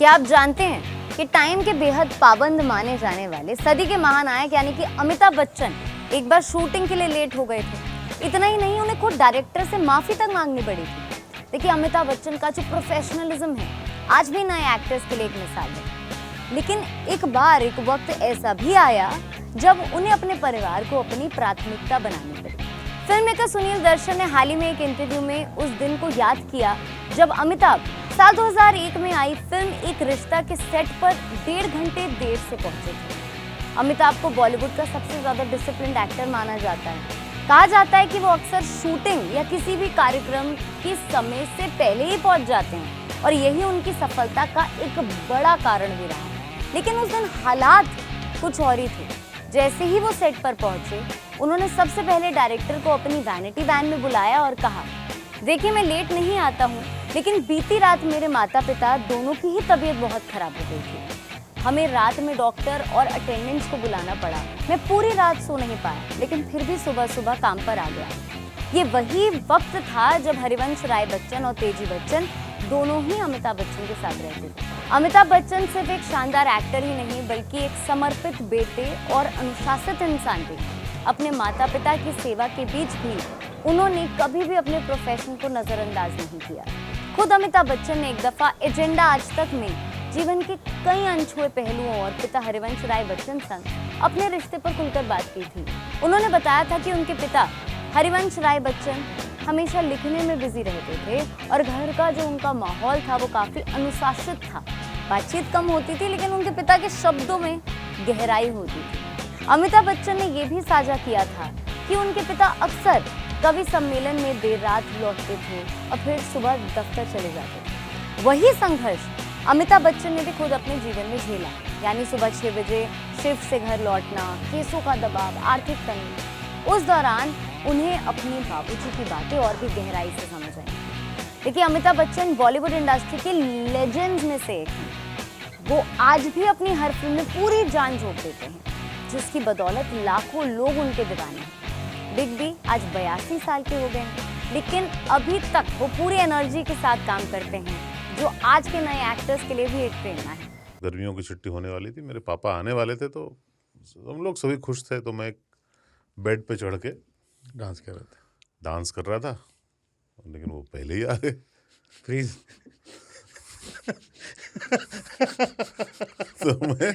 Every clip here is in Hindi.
क्या आप जानते हैं कि टाइम के बेहद पाबंद माने जाने वाले सदी के महानायक यानी कि अमिताभ बच्चन एक बार शूटिंग के लिए लेट हो गए थे। इतना ही नहीं, उन्हें खुद डायरेक्टर से माफी तक मांगनी पड़ी थी। देखिए, अमिताभ बच्चन का जो प्रोफेशनलिज्म है आज भी नए एक्टर्स के लिए एक मिसाल है। लेकिन एक वक्त ऐसा भी आया जब उन्हें अपने परिवार को अपनी प्राथमिकता बनानी पड़ी। फिल्म मेकर सुनील दर्शन ने हाल ही में एक इंटरव्यू में उस दिन को याद किया जब अमिताभ साल 2001 में आई फिल्म एक रिश्ता के सेट पर 1.5 घंटे देर से पहुंचे थे। अमिताभ को बॉलीवुड का सबसे ज्यादा डिसिप्लिन्ड एक्टर माना जाता है। कहा जाता है कि वो अक्सर शूटिंग या किसी भी कार्यक्रम के समय से पहले ही पहुंच जाते हैं और यही उनकी सफलता का एक बड़ा कारण भी रहा है। लेकिन उस दिन हालात कुछ और ही थे। जैसे ही वो सेट पर पहुंचे, उन्होंने सबसे पहले डायरेक्टर को अपनी वैनिटी वैन में बुलाया और कहा, देखिए मैं लेट नहीं आता हूँ, लेकिन बीती रात मेरे माता पिता दोनों की ही तबीयत बहुत खराब हो गई थी। हमें रात में डॉक्टर और अटेंडेंट्स को बुलाना पड़ा। मैं पूरी रात सो नहीं पाया, लेकिन फिर भी सुबह सुबह काम पर आ गया। ये वही वक्त था जब हरिवंश राय बच्चन और तेजी बच्चन दोनों ही अमिताभ बच्चन के साथ रहते थे। अमिताभ बच्चन सिर्फ एक शानदार एक्टर ही नहीं, बल्कि एक समर्पित बेटे और अनुशासित इंसान थे। अपने माता पिता की सेवा के बीच भी उन्होंने कभी भी अपने प्रोफेशन को नजरअंदाज नहीं किया। खुद अमिताभ बच्चन ने एक दफा एजेंडा आज तक में जीवन के कई अनछुए पहलुओं और पिता हरिवंश राय बच्चन संग अपने रिश्ते पर खुलकर बात की थी। उन्होंने बताया था कि उनके पिता हरिवंश राय बच्चन हमेशा लिखने में बिजी रहते थे और घर का जो उनका माहौल था वो काफी अनुशासित था। बातचीत कम होती थी, लेकिन उनके पिता के शब्दों में गहराई होती थी। अमिताभ बच्चन ने यह भी साझा किया था कि उनके पिता अक्सर कवि सम्मेलन में देर रात लौटते थे और फिर सुबह दफ्तर चले जाते थे। वही संघर्ष अमिताभ बच्चन ने भी खुद अपने जीवन में झेला, यानी सुबह 6 बजे शिफ्ट से घर लौटना, केसों का दबाव, आर्थिक तंगी। उस दौरान उन्हें अपने बाबूजी की बातें और भी गहराई से समझ आई। देखिए, अमिताभ बच्चन बॉलीवुड इंडस्ट्री के लेजेंड्स में से एक हैं। वो आज भी अपनी हर फिल्म में पूरी जान झोंक देते हैं, जिसकी बदौलत लाखों लोग उनके दीवाने हैं। बिग बी आज 82 साल के हो गए हैं, लेकिन अभी तक वो पूरी एनर्जी के साथ काम करते हैं, जो आज के नए एक्टर्स के लिए भी एक प्रेरणा है। गर्मियों की छुट्टी होने वाली थी, मेरे पापा आने वाले थे, तो हम लोग सभी खुश थे। तो मैं एक बेड पे चढ़ के डांस कर रहा था, लेकिन वो पहले ही आ गए। फ्रीज। तो मैं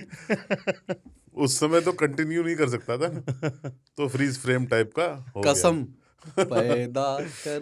उस समय तो कंटिन्यू नहीं कर सकता था, तो फ्रीज फ्रेम टाइप का हो गया। कसम पैदा कर